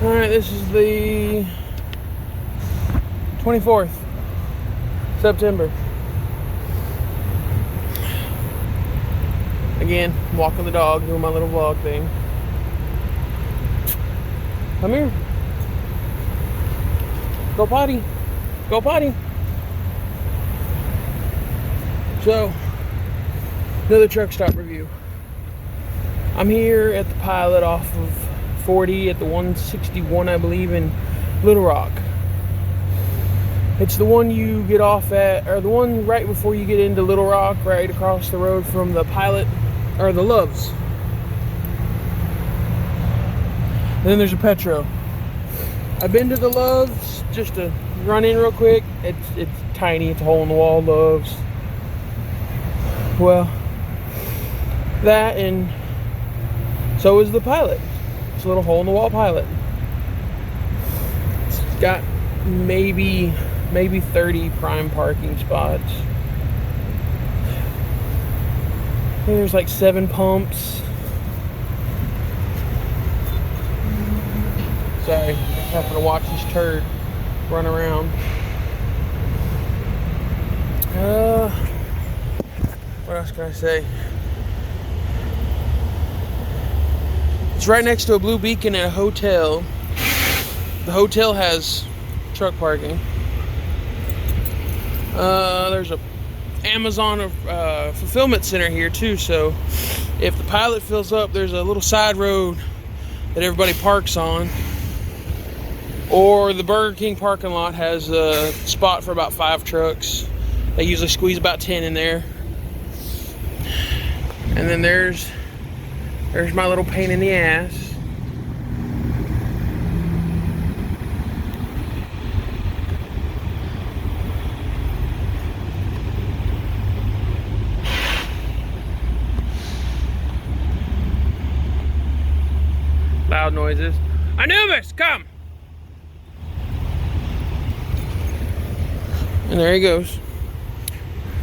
Alright, this is the 24th September. Again, I'm walking the dog, doing my little vlog thing. Come here. Go potty. Go potty. So, another truck stop review. I'm here at the Pilot off of 40 at the 161, I believe, in Little Rock. It's the one you get off at, or the one right before you get into Little Rock, right across the road from the Pilot, or the Loves. And then there's a Petro. I've been to the Loves just to run in real quick. It's tiny, it's a hole in the wall, Loves. Well, that, and so is the Pilot. It's a little hole in the wall Pilot. It's got maybe 30 prime parking spots. There's like 7 pumps. Sorry, having to watch this turd run around. What else can I say? It's right next to a Blue Beacon and a hotel. The hotel has truck parking. There's a Amazon fulfillment center here too, so if the Pilot fills up, there's a little side road that everybody parks on, or the Burger King parking lot has a spot for about 5 trucks. They usually squeeze about 10 in there. And then there's my little pain in the ass. Loud noises. Anubis, come! And there he goes.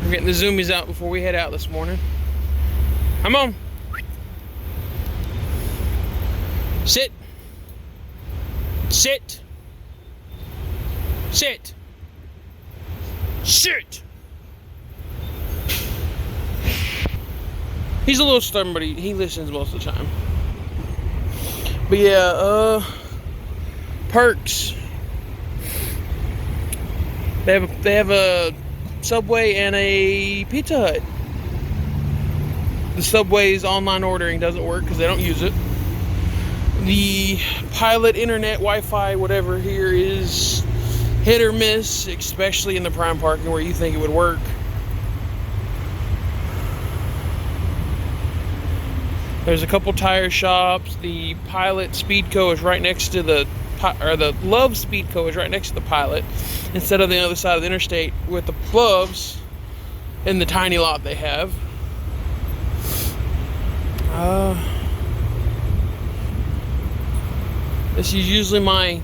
We're getting the zoomies out before we head out this morning. Come on. Sit. Sit. Sit. Sit. He's a little stubborn, but he listens most of the time. But yeah, perks. They have a Subway and a Pizza Hut. The Subway's online ordering doesn't work because they don't use it. The Pilot internet, Wi-Fi, whatever here is hit or miss, especially in the prime parking where you think it would work. There's a couple tire shops. The Pilot Speedco is right next to the Love Speedco is right next to the Pilot, instead of the other side of the interstate with the Loves in the tiny lot they have. This is usually my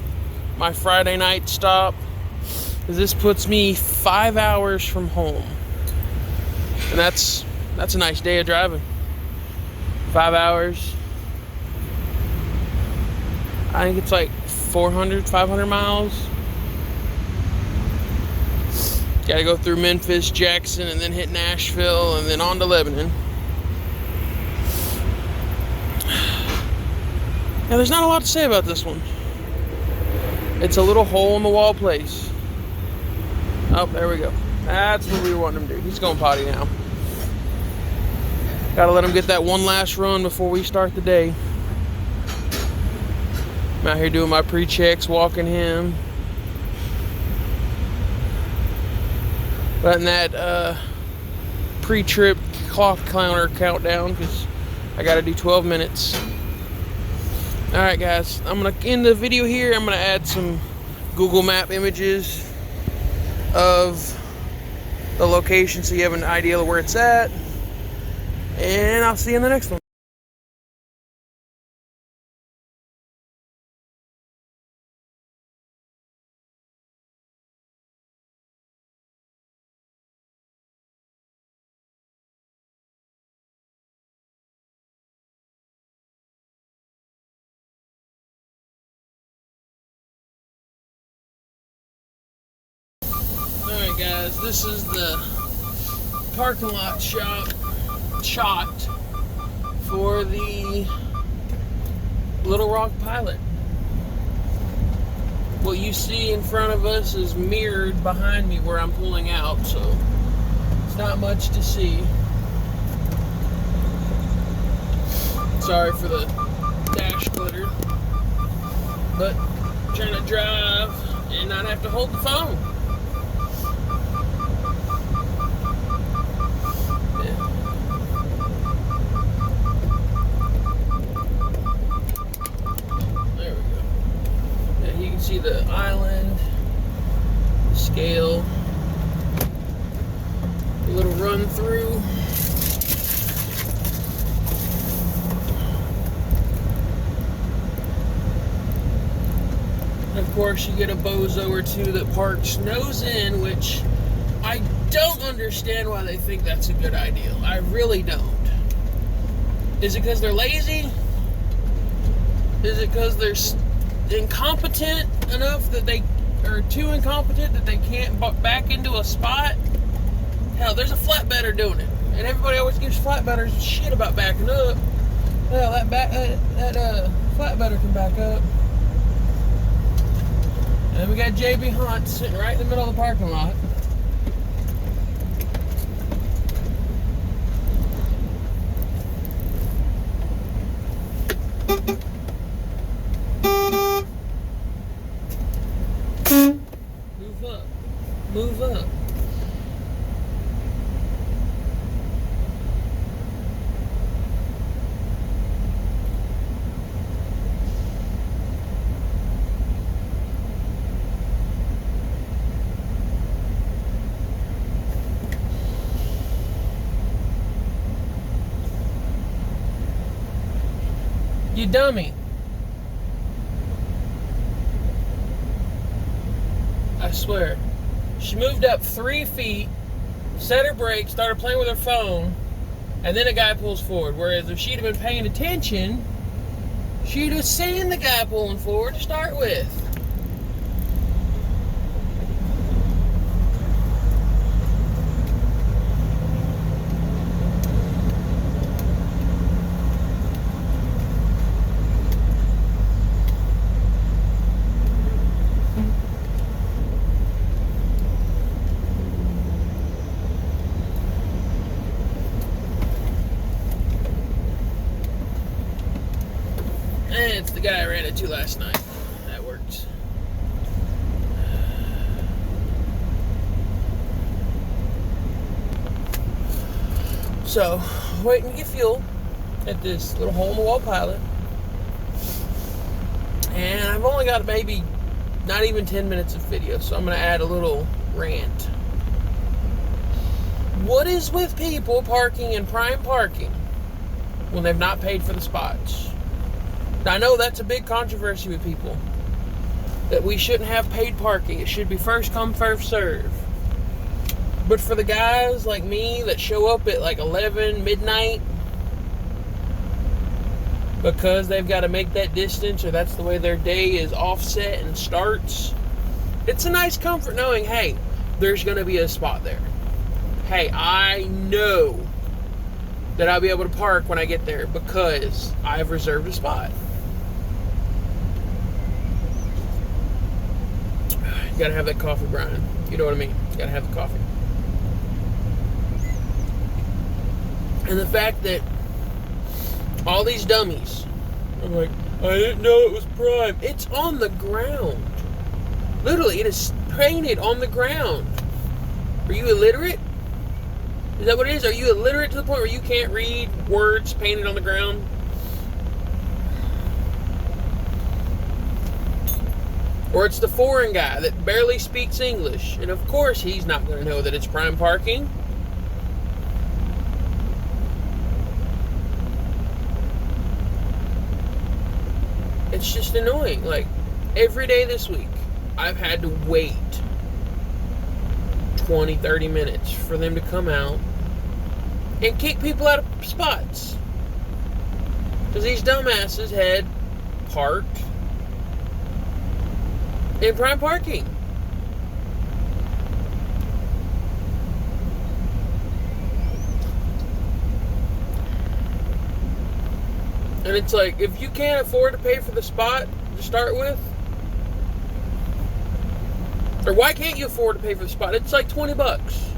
Friday night stop, because this puts me 5 hours from home, and that's a nice day of driving. 5 hours. I think it's like 500 miles. Gotta go through Memphis, Jackson, and then hit Nashville, and then on to Lebanon. Now, there's not a lot to say about this one. It's a little hole in the wall place. Oh, there we go. That's what we were wanting him to do. He's going potty now. Gotta let him get that one last run before we start the day. I'm out here doing my pre-checks, walking him. Letting that pre-trip clock counter count down, because I gotta do 12 minutes. Alright guys, I'm gonna end the video here. I'm gonna add some Google Map images of the location so you have an idea of where it's at. And I'll see you in the next one. guys, this is the parking lot shot for the Little Rock Pilot. What you see in front of us is mirrored behind me where I'm pulling out, so it's not much to see. Sorry for the dash glitter, but I'm trying to drive and not have to hold the phone. See the island, the scale, a little run through. And of course, you get a bozo or two that parks nose in, which I don't understand why they think that's a good idea. I really don't. Is it because they're lazy? Is it because they're incompetent enough that they are too incompetent that they can't back into a spot? Hell, there's a flatbedder doing it, and everybody always gives flatbedders shit about backing up. Hell, that flatbedder can back up. And we got JB Hunt sitting right in the middle of the parking lot. Move up. You dummy. I swear. She moved up 3 feet, set her brakes, started playing with her phone, and then a guy pulls forward. Whereas if she'd have been paying attention, she'd have seen the guy pulling forward to start with. It's the guy I ran into last night. That works. So, waiting to get fuel at this little hole-in-the-wall Pilot. And I've only got maybe not even 10 minutes of video, so I'm going to add a little rant. What is with people parking in prime parking when they've not paid for the spots? Now, I know that's a big controversy with people, that we shouldn't have paid parking. It should be first come, first serve. But for the guys like me that show up at like 11, midnight, because they've got to make that distance or that's the way their day is offset and starts, it's a nice comfort knowing, hey, there's going to be a spot there. Hey, I know that I'll be able to park when I get there because I've reserved a spot. You gotta have that coffee, Brian. You know what I mean? You gotta have the coffee. And the fact that all these dummies, I'm like, I didn't know it was prime. It's on the ground. Literally, it is painted on the ground. Are you illiterate? Is that what it is? Are you illiterate to the point where you can't read words painted on the ground? Or it's the foreign guy that barely speaks English. And of course he's not going to know that it's prime parking. It's just annoying. Like, every day this week, I've had to wait 20, 30 minutes for them to come out and kick people out of spots. Because these dumbasses had parked in prime parking. And it's like, if you can't afford to pay for the spot to start with, or why can't you afford to pay for the spot? It's like $20.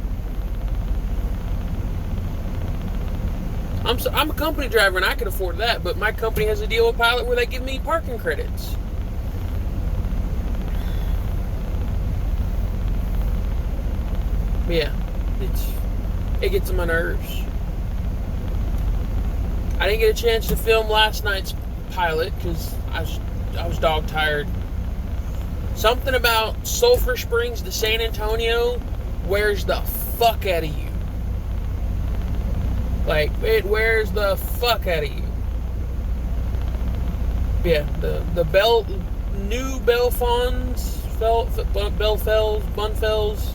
I'm a company driver and I can afford that, but my company has a deal with Pilot where they give me parking credits. Yeah, it gets on my nerves. I didn't get a chance to film last night's Pilot because I was dog tired. Something about Sulphur Springs to San Antonio wears the fuck out of you. Like, it wears the fuck out of you. Yeah, the new Belfons, Bunfells,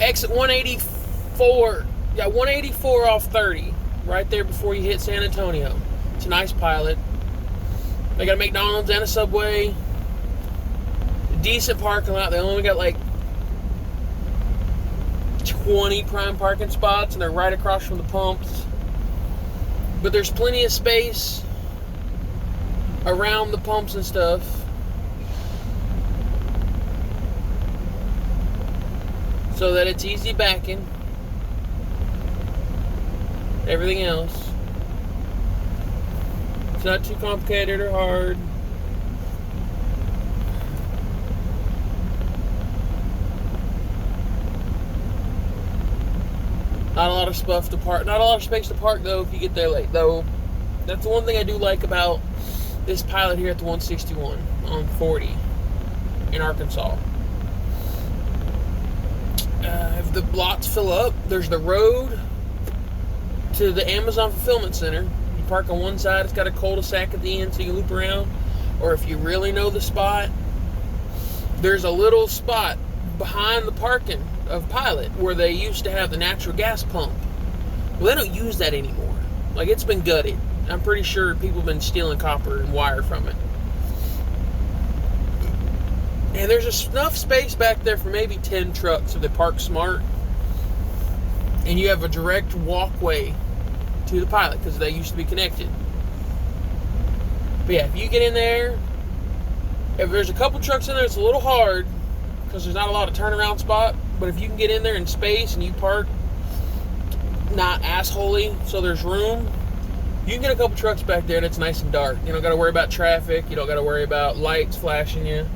exit 184. Yeah, 184 off 30, right there before you hit San Antonio. It's a nice Pilot. They got a McDonald's and a Subway. Decent parking lot. They only got like 20 prime parking spots, and they're right across from the pumps. But there's plenty of space around the pumps and stuff, so that it's easy backing. Everything else, it's not too complicated or hard. Not a lot of stuff to park. Not a lot of space to park, though, if you get there late. Though, that's the one thing I do like about this Pilot here at the 161 on 40 in Arkansas. If the lots fill up, there's the road to the Amazon Fulfillment Center. You park on one side. It's got a cul-de-sac at the end so you can loop around. Or if you really know the spot, there's a little spot behind the parking of Pilot where they used to have the natural gas pump. Well, they don't use that anymore. Like, it's been gutted. I'm pretty sure people have been stealing copper and wire from it. And there's enough space back there for maybe 10 trucks if they park smart. And you have a direct walkway to the Pilot because they used to be connected. But yeah, if you get in there, if there's a couple trucks in there, it's a little hard because there's not a lot of turnaround spot. But if you can get in there in space and you park not assholey, so there's room, you can get a couple trucks back there and it's nice and dark. You don't got to worry about traffic. You don't got to worry about lights flashing you.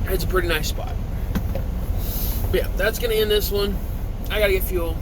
It's a pretty nice spot. But yeah, that's going to end this one. I got to get fuel.